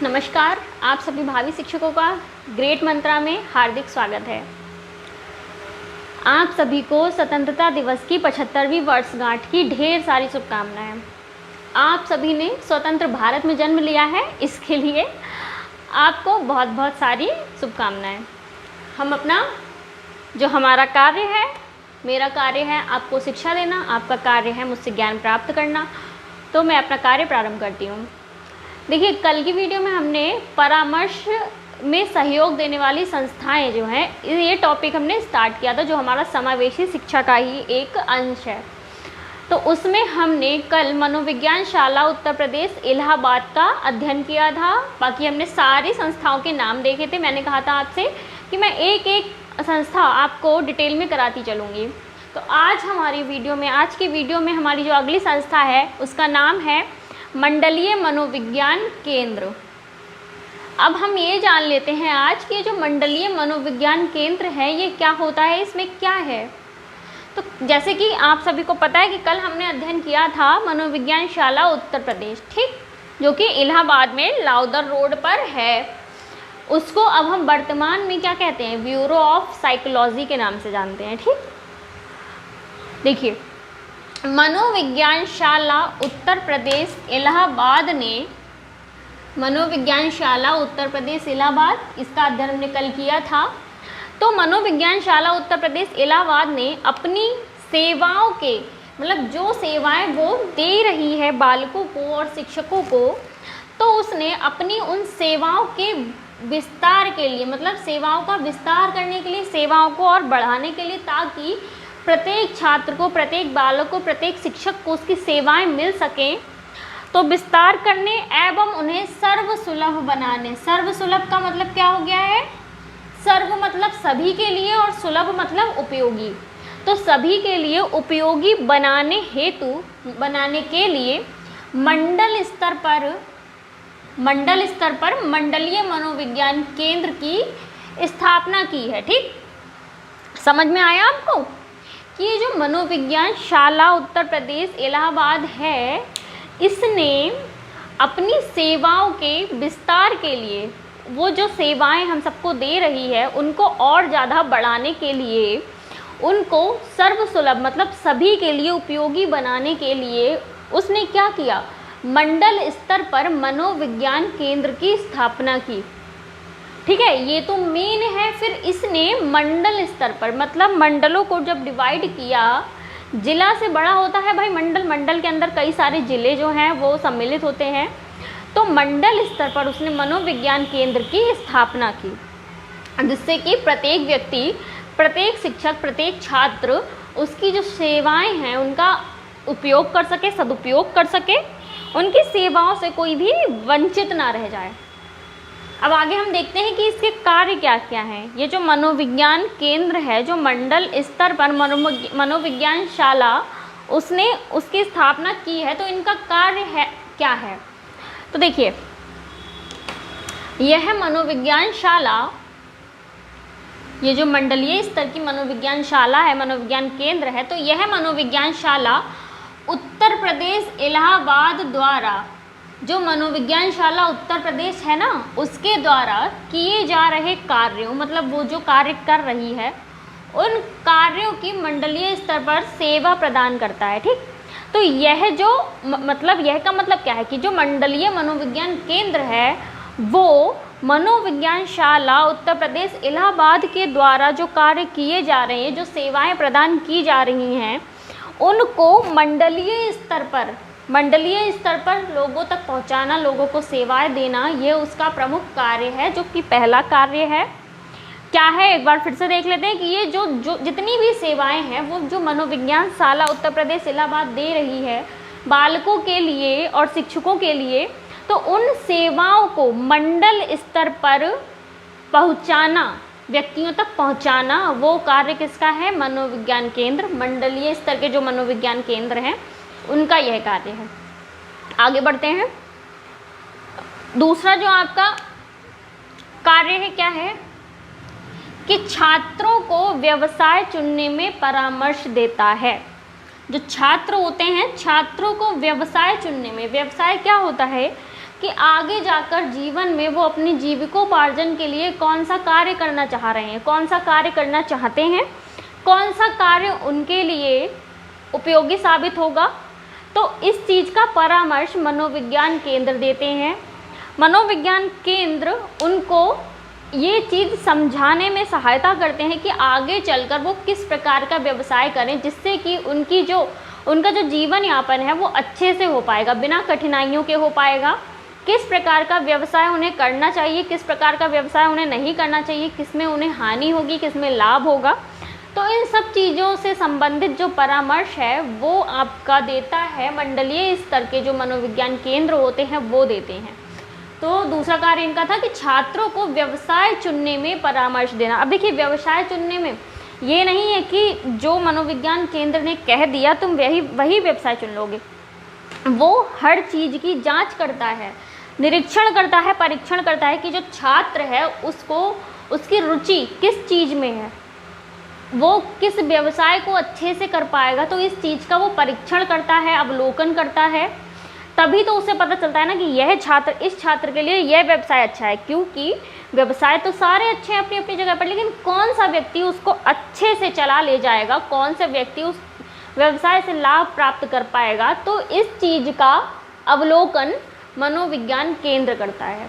नमस्कार, आप सभी भावी शिक्षकों का ग्रेट मंत्रा में हार्दिक स्वागत है। आप सभी को स्वतंत्रता दिवस की 75वीं वर्षगांठ की ढेर सारी शुभकामनाएं। आप सभी ने स्वतंत्र भारत में जन्म लिया है, इसके लिए आपको बहुत बहुत सारी शुभकामनाएं। हम अपना जो हमारा कार्य है, मेरा कार्य है आपको शिक्षा देना, आपका कार्य है मुझसे ज्ञान प्राप्त करना, तो मैं अपना कार्य प्रारंभ करती हूँ। देखिए, कल की वीडियो में हमने परामर्श में सहयोग देने वाली संस्थाएं जो हैं, ये टॉपिक हमने स्टार्ट किया था, जो हमारा समावेशी शिक्षा का ही एक अंश है। तो उसमें हमने कल मनोविज्ञान शाला उत्तर प्रदेश इलाहाबाद का अध्ययन किया था। बाकी हमने सारी संस्थाओं के नाम देखे थे। मैंने कहा था आपसे कि मैं एक एक संस्था आपको डिटेल में कराती चलूँगी। तो आज हमारी वीडियो में, आज की वीडियो में हमारी जो अगली संस्था है उसका नाम है मंडलीय मनोविज्ञान केंद्र। अब हम ये जान लेते हैं आज कि जो मंडलीय मनोविज्ञान केंद्र है ये क्या होता है, इसमें क्या है। तो जैसे कि आप सभी को पता है कि कल हमने अध्ययन किया था मनोविज्ञान शाला उत्तर प्रदेश, ठीक, जो कि इलाहाबाद में लाउदर रोड पर है। उसको अब हम वर्तमान में क्या कहते हैं, ब्यूरो ऑफ साइकोलॉजी के नाम से जानते हैं, ठीक। देखिए, मनोविज्ञान शाला उत्तर प्रदेश इलाहाबाद ने, मनोविज्ञान शाला उत्तर प्रदेश इलाहाबाद, इसका अध्ययन हमने कल किया था। तो मनोविज्ञान शाला उत्तर प्रदेश इलाहाबाद ने अपनी सेवाओं के, मतलब जो सेवाएं वो दे रही है बालकों को और शिक्षकों को, तो उसने अपनी उन सेवाओं के विस्तार के लिए, मतलब सेवाओं का विस्तार करने के लिए, सेवाओं को और बढ़ाने के लिए, ताकि प्रत्येक छात्र को, प्रत्येक बालक को, प्रत्येक शिक्षक को उसकी सेवाएं मिल सकें, तो विस्तार करने एवं उन्हें सर्वसुलभ बनाने। सर्वसुलभ का मतलब क्या हो गया है, सर्व मतलब सभी के लिए और सुलभ मतलब उपयोगी। तो सभी के लिए उपयोगी बनाने हेतु, बनाने के लिए मंडल स्तर पर मंडलीय मनोविज्ञान केंद्र की स्थापना की है, ठीक। समझ में आया आपको कि ये जो मनोविज्ञान शाला उत्तर प्रदेश इलाहाबाद है, इसने अपनी सेवाओं के विस्तार के लिए, वो जो सेवाएं हम सबको दे रही है उनको और ज़्यादा बढ़ाने के लिए, उनको सर्वसुलभ मतलब सभी के लिए उपयोगी बनाने के लिए उसने क्या किया, मंडल स्तर पर मनोविज्ञान केंद्र की स्थापना की, ठीक है। ये तो मेन है। फिर इसने मंडल स्तर पर, मतलब मंडलों को जब डिवाइड किया, जिला से बड़ा होता है भाई मंडल, मंडल के अंदर कई सारे जिले जो हैं वो सम्मिलित होते हैं। तो मंडल स्तर पर उसने मनोविज्ञान केंद्र की स्थापना की, जिससे कि प्रत्येक व्यक्ति, प्रत्येक शिक्षक, प्रत्येक छात्र उसकी जो सेवाएं हैं उनका उपयोग कर सके, सदुपयोग कर सके, उनकी सेवाओं से कोई भी वंचित ना रह जाए। अब आगे हम देखते हैं कि इसके कार्य क्या क्या हैं। ये जो मनोविज्ञान केंद्र है, जो मंडल स्तर पर मनोविज्ञान शाला उसने उसकी स्थापना की है, तो इनका कार्य है क्या है। तो देखिए, यह मनोविज्ञान शाला, ये जो मंडलीय स्तर की मनोविज्ञान शाला है, मनोविज्ञान केंद्र है, तो यह मनोविज्ञान शाला उत्तर प्रदेश इलाहाबाद द्वारा, जो मनोविज्ञान शाला उत्तर प्रदेश है ना, उसके द्वारा किए जा रहे कार्यों, मतलब वो जो कार्य कर रही है उन कार्यों की मंडलीय स्तर पर सेवा प्रदान करता है, ठीक। तो यह जो मतलब, यह का मतलब क्या है कि जो मंडलीय मनोविज्ञान केंद्र है वो मनोविज्ञान शाला उत्तर प्रदेश इलाहाबाद के द्वारा जो कार्य किए जा रहे हैं, जो सेवाएं प्रदान की जा रही हैं, उनको मंडलीय स्तर पर लोगों तक पहुंचाना, लोगों को सेवाएं देना, ये उसका प्रमुख कार्य है, जो कि पहला कार्य है। क्या है, एक बार फिर से देख लेते हैं कि ये जो जितनी भी सेवाएं हैं वो जो मनोविज्ञान शाला उत्तर प्रदेश इलाहाबाद दे रही है बालकों के लिए और शिक्षकों के लिए, तो उन सेवाओं को मंडल स्तर पर पहुंचाना, व्यक्तियों तक पहुंचाना, वो कार्य किसका है, मनोविज्ञान केंद्र, मंडलीय स्तर के जो मनोविज्ञान केंद्र हैं उनका यह कार्य है। आगे बढ़ते हैं। दूसरा जो आपका कार्य है क्या है कि छात्रों को व्यवसाय चुनने में परामर्श देता है। जो छात्र होते हैं, छात्रों को व्यवसाय चुनने में, व्यवसाय क्या होता है कि आगे जाकर जीवन में वो अपनी जीविकोपार्जन के लिए कौन सा कार्य करना चाह रहे हैं, कौन सा कार्य करना चाहते हैं, कौन सा कार्य उनके लिए उपयोगी साबित होगा। तो इस चीज़ का परामर्श मनोविज्ञान केंद्र देते हैं। मनोविज्ञान केंद्र उनको ये चीज़ समझाने में सहायता करते हैं कि आगे चलकर वो किस प्रकार का व्यवसाय करें, जिससे कि उनका जो जीवन यापन है वो अच्छे से हो पाएगा, बिना कठिनाइयों के हो पाएगा। किस प्रकार का व्यवसाय उन्हें करना चाहिए, किस प्रकार का व्यवसाय उन्हें नहीं करना चाहिए, किसमें उन्हें हानि होगी, किसमें लाभ होगा। तो इन सब चीज़ों से संबंधित जो परामर्श है वो आपका देता है मंडलीय स्तर के जो मनोविज्ञान केंद्र होते हैं वो देते हैं। तो दूसरा कार्य इनका था कि छात्रों को व्यवसाय चुनने में परामर्श देना। अब देखिए, व्यवसाय चुनने में ये नहीं है कि जो मनोविज्ञान केंद्र ने कह दिया तुम वही व्यवसाय चुन लोगे। वो हर चीज़ की जांच करता है, निरीक्षण करता है, परीक्षण करता है कि जो छात्र है उसको उसकी रुचि किस चीज़ में है, वो किस व्यवसाय को अच्छे से कर पाएगा। तो इस चीज़ का वो परीक्षण करता है, अवलोकन करता है, तभी तो उसे पता चलता है ना कि यह छात्र, इस छात्र के लिए यह व्यवसाय अच्छा है। क्योंकि व्यवसाय तो सारे अच्छे हैं अपनी अपनी जगह पर, लेकिन कौन सा व्यक्ति उसको अच्छे से चला ले जाएगा, कौन सा व्यक्ति उस व्यवसाय से लाभ प्राप्त कर पाएगा, तो इस चीज़ का अवलोकन मनोविज्ञान केंद्र करता है।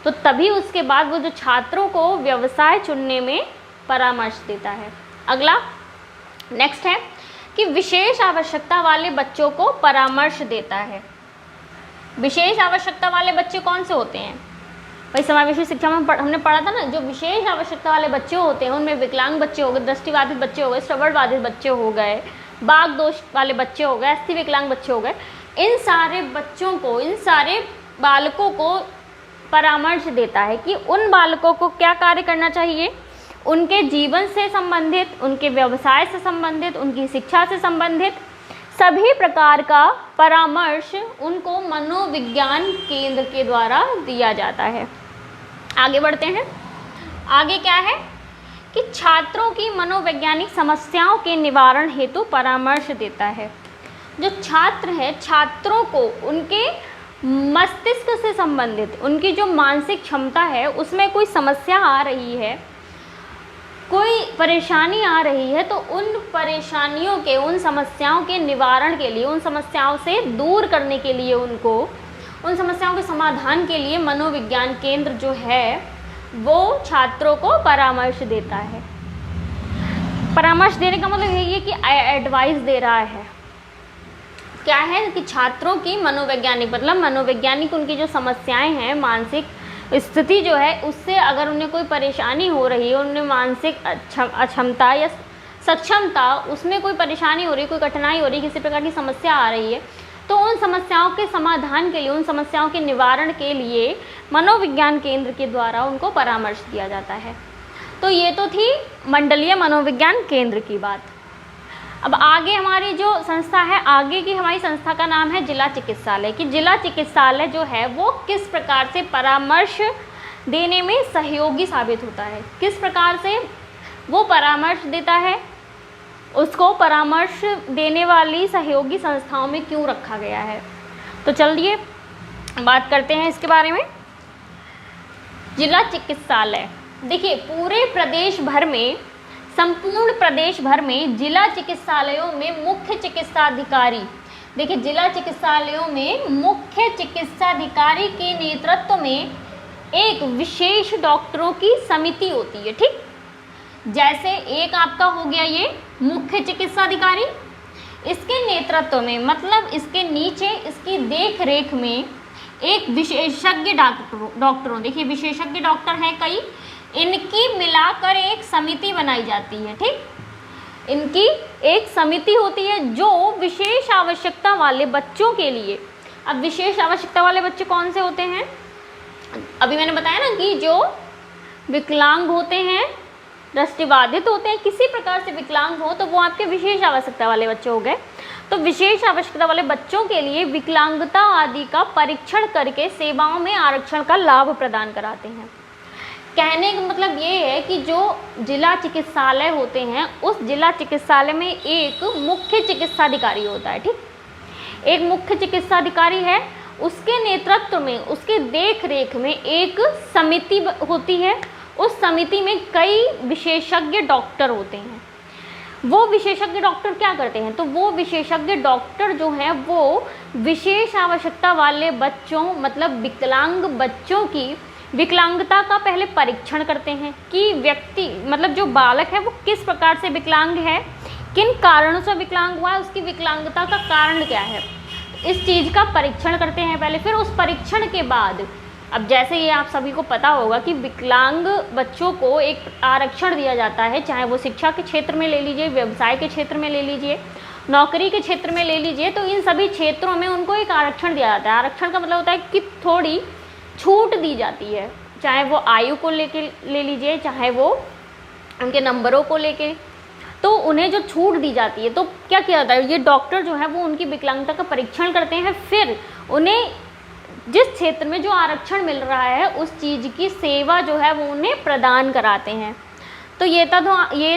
तो तभी उसके बाद वो जो छात्रों को व्यवसाय चुनने में परामर्श देता है। अगला नेक्स्ट है कि विशेष आवश्यकता वाले बच्चों को परामर्श देता है। विशेष आवश्यकता वाले बच्चे कौन से होते हैं भाई? समावेशी शिक्षा में हमने पढ़ा था ना, जो विशेष आवश्यकता वाले बच्चे होते हैं उनमें विकलांग बच्चे हो गए, दृष्टिबाधित बच्चे हो गए, श्रवण बाधित बच्चे हो गए, बाघ दोष वाले बच्चे हो गए, अस्थि विकलांग बच्चे हो गए। इन सारे बच्चों को, इन सारे बालकों को परामर्श देता है कि उन बालकों को क्या कार्य करना चाहिए, उनके जीवन से संबंधित, उनके व्यवसाय से संबंधित, उनकी शिक्षा से संबंधित सभी प्रकार का परामर्श उनको मनोविज्ञान केंद्र के द्वारा दिया जाता है। आगे बढ़ते हैं। आगे क्या है कि छात्रों की मनोवैज्ञानिक समस्याओं के निवारण हेतु परामर्श देता है। जो छात्र हैं, छात्रों को उनके मस्तिष्क से संबंधित, उनकी जो मानसिक क्षमता है उसमें कोई समस्या आ रही है, कोई परेशानी आ रही है, तो उन परेशानियों के, उन समस्याओं के निवारण के लिए, उन समस्याओं से दूर करने के लिए, उनको उन समस्याओं के समाधान के लिए मनोविज्ञान केंद्र जो है वो छात्रों को परामर्श देता है। परामर्श देने का मतलब यही है कि एडवाइस दे रहा है। क्या है कि छात्रों की मनोवैज्ञानिक, मतलब मनोवैज्ञानिक उनकी जो समस्याएं हैं, मानसिक स्थिति जो है उससे अगर उन्हें कोई परेशानी हो रही है, उन्हें मानसिक अक्षमता या सक्षमता, उसमें कोई परेशानी हो रही है, कोई कठिनाई हो रही है, किसी प्रकार की समस्या आ रही है, तो उन समस्याओं के समाधान के लिए, उन समस्याओं के निवारण के लिए मनोविज्ञान केंद्र के द्वारा उनको परामर्श दिया जाता है। तो ये तो थी मंडलीय मनोविज्ञान केंद्र की बात। अब आगे हमारी जो संस्था है, आगे की हमारी संस्था का नाम है जिला चिकित्सालय। कि जिला चिकित्सालय जो है वो किस प्रकार से परामर्श देने में सहयोगी साबित होता है, किस प्रकार से वो परामर्श देता है, उसको परामर्श देने वाली सहयोगी संस्थाओं में क्यों रखा गया है। तो चलिए बात करते हैं इसके बारे में। जिला चिकित्सालय, देखिए पूरे प्रदेश भर में, संपूर्ण प्रदेश भर में जिला चिकित्सालयों में मुख्य चिकित्साधिकारी, देखिए जिला चिकित्सालयों में मुख्य चिकित्साधिकारी के नेतृत्व में एक विशेष डॉक्टरों की समिति होती है। ठीक, जैसे एक आपका हो गया ये मुख्य चिकित्साधिकारी, इसके नेतृत्व में, मतलब इसके नीचे, इसकी देख रेख में एक विशेषज्ञ डॉक्टरों, देखिए विशेषज्ञ डॉक्टर हैं कई, इनकी मिलाकर एक समिति बनाई जाती है। ठीक, इनकी एक समिति होती है जो विशेष आवश्यकता वाले बच्चों के लिए, अब विशेष आवश्यकता वाले बच्चे कौन से होते हैं, अभी मैंने बताया ना कि जो विकलांग होते हैं, दृष्टिबाधित होते हैं, किसी प्रकार से विकलांग हो तो वो आपके विशेष आवश्यकता वाले बच्चे हो गए। तो विशेष आवश्यकता वाले बच्चों के लिए विकलांगता आदि का परीक्षण करके सेवाओं में आरक्षण का लाभ प्रदान कराते हैं। कहने का मतलब ये है कि जो जिला चिकित्सालय होते हैं उस जिला चिकित्सालय में एक मुख्य चिकित्साधिकारी होता है। ठीक, एक मुख्य चिकित्साधिकारी है उसके नेतृत्व में, उसके देख रेख में एक समिति होती है। उस समिति में कई विशेषज्ञ डॉक्टर होते हैं। वो विशेषज्ञ डॉक्टर क्या करते हैं, तो वो विशेषज्ञ डॉक्टर जो हैं वो विशेष आवश्यकता वाले बच्चों, मतलब विकलांग बच्चों की विकलांगता का पहले परीक्षण करते हैं कि व्यक्ति, मतलब जो बालक है वो किस प्रकार से विकलांग है, किन कारणों से विकलांग हुआ है, उसकी विकलांगता का कारण क्या है, इस चीज़ का परीक्षण करते हैं पहले। फिर उस परीक्षण के बाद, अब जैसे ये आप सभी को पता होगा कि विकलांग बच्चों को एक आरक्षण दिया जाता है, चाहे वो शिक्षा के क्षेत्र में ले लीजिए, व्यवसाय के क्षेत्र में ले लीजिए, नौकरी के क्षेत्र में ले लीजिए, तो इन सभी क्षेत्रों में उनको एक आरक्षण दिया जाता है। आरक्षण का मतलब होता है कि थोड़ी छूट दी जाती है, चाहे वो आयु को लेके ले लीजिए, चाहे वो उनके नंबरों को लेके, तो उन्हें जो छूट दी जाती है, तो क्या किया जाता है, ये डॉक्टर जो है वो उनकी विकलांगता का परीक्षण करते हैं। फिर उन्हें जिस क्षेत्र में जो आरक्षण मिल रहा है उस चीज़ की सेवा जो है वो उन्हें प्रदान कराते हैं। तो ये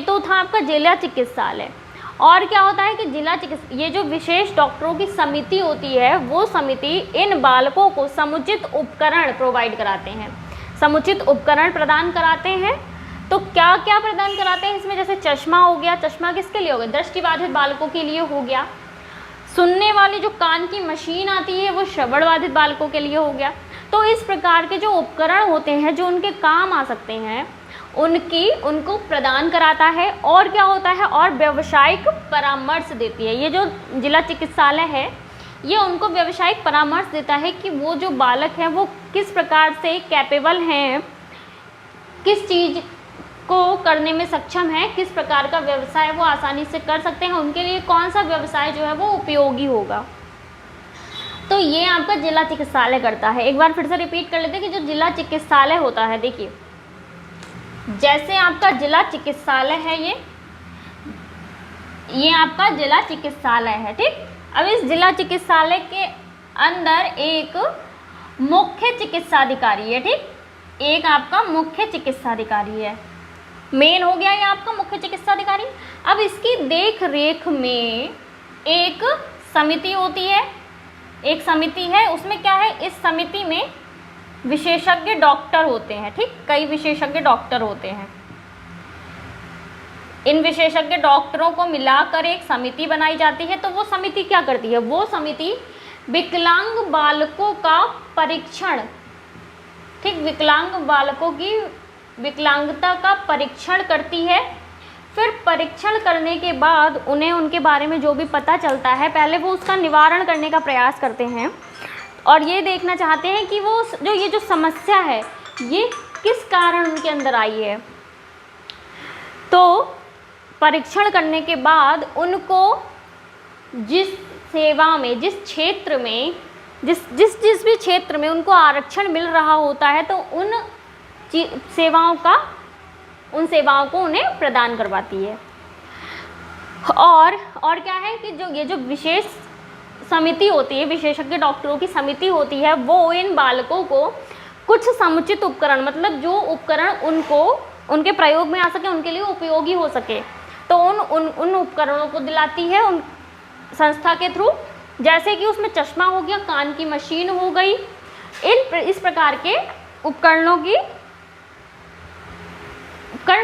तो था आपका जिला चिकित्सालय। और क्या होता है कि ये जो विशेष डॉक्टरों की समिति होती है, वो समिति इन बालकों को समुचित उपकरण प्रोवाइड कराते हैं, समुचित उपकरण प्रदान कराते हैं। तो क्या क्या प्रदान कराते हैं इसमें, जैसे चश्मा हो गया, चश्मा किसके लिए हो गया, दृष्टिबाधित बालकों के लिए हो गया। सुनने वाली जो कान की मशीन आती है वो श्रवण बाधित बालकों के लिए हो गया। तो इस प्रकार के जो उपकरण होते हैं जो उनके काम आ सकते हैं उनको प्रदान कराता है। और क्या होता है, और व्यावसायिक परामर्श देती है। ये जो जिला चिकित्सालय है ये उनको व्यावसायिक परामर्श देता है कि वो जो बालक हैं वो किस प्रकार से कैपेबल हैं, किस चीज़ को करने में सक्षम है, किस प्रकार का व्यवसाय वो आसानी से कर सकते हैं, उनके लिए कौन सा व्यवसाय जो है वो उपयोगी होगा। तो ये आपका जिला चिकित्सालय करता है। एक बार फिर से रिपीट कर लेते हैं कि जो जिला चिकित्सालय होता है, देखिए जैसे आपका जिला चिकित्सालय है, ये आपका जिला चिकित्सालय है, ठीक। अब इस जिला चिकित्सालय के अंदर एक मुख्य चिकित्साधिकारी है, ठीक। एक आपका मुख्य चिकित्साधिकारी है, मेन हो गया ये आपका मुख्य चिकित्साधिकारी। अब इसकी देख रेख में एक समिति होती है, एक समिति है, उसमें क्या है, इस समिति में विशेषज्ञ डॉक्टर होते हैं, ठीक। कई विशेषज्ञ डॉक्टर होते हैं। इन विशेषज्ञ डॉक्टरों को मिलाकर एक समिति बनाई जाती है। तो वो समिति क्या करती है, वो समिति विकलांग बालकों का परीक्षण, ठीक, विकलांग बालकों की विकलांगता का परीक्षण करती है। फिर परीक्षण करने के बाद उन्हें उनके बारे में जो भी पता चलता है, पहले वो उसका निवारण करने का प्रयास करते हैं और ये देखना चाहते हैं कि वो ये जो समस्या है ये किस कारण उनके अंदर आई है। तो परीक्षण करने के बाद उनको जिस सेवा में, जिस क्षेत्र में, जिस भी क्षेत्र में उनको आरक्षण मिल रहा होता है, तो उन सेवाओं को उन्हें प्रदान करवाती है। और क्या है कि ये जो विशेष समिति होती है, विशेषज्ञ डॉक्टरों की समिति होती है, वो इन बालकों को कुछ समुचित उपकरण, मतलब जो उपकरण उनको उनके प्रयोग में आ सके, उनके लिए उपयोगी हो सके, तो उन उपकरणों को दिलाती है उन संस्था के थ्रू। जैसे कि उसमें चश्मा हो गया, कान की मशीन हो गई, इस प्रकार के उपकरण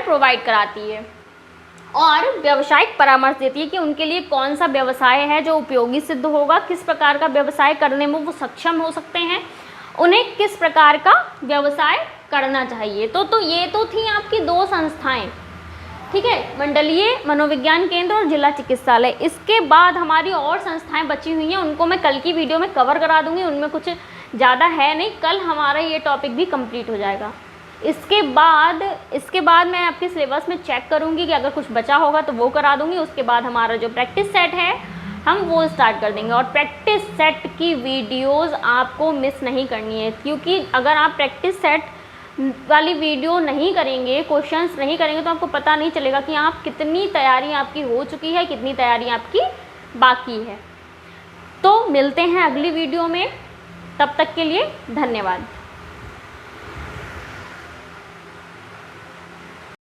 प्रोवाइड कराती है। और व्यावसायिक परामर्श देती है कि उनके लिए कौन सा व्यवसाय है जो उपयोगी सिद्ध होगा, किस प्रकार का व्यवसाय करने में वो सक्षम हो सकते हैं, उन्हें किस प्रकार का व्यवसाय करना चाहिए। तो ये तो थी आपकी दो संस्थाएं, ठीक है, मंडलीय मनोविज्ञान केंद्र और जिला चिकित्सालय। इसके बाद हमारी और संस्थाएं बची हुई हैं, उनको मैं कल की वीडियो में कवर करा दूंगी, उनमें कुछ ज़्यादा है नहीं, कल हमारा ये टॉपिक भी कंप्लीट हो जाएगा। इसके बाद मैं आपके सिलेबस में चेक करूंगी कि अगर कुछ बचा होगा तो वो करा दूंगी। उसके बाद हमारा जो प्रैक्टिस सेट है हम वो स्टार्ट कर देंगे। और प्रैक्टिस सेट की वीडियोस आपको मिस नहीं करनी है, क्योंकि अगर आप प्रैक्टिस सेट वाली वीडियो नहीं करेंगे, क्वेश्चंस नहीं करेंगे, तो आपको पता नहीं चलेगा कि आप कितनी तैयारी आपकी हो चुकी है, कितनी तैयारी आपकी बाकी है। तो मिलते हैं अगली वीडियो में, तब तक के लिए धन्यवाद।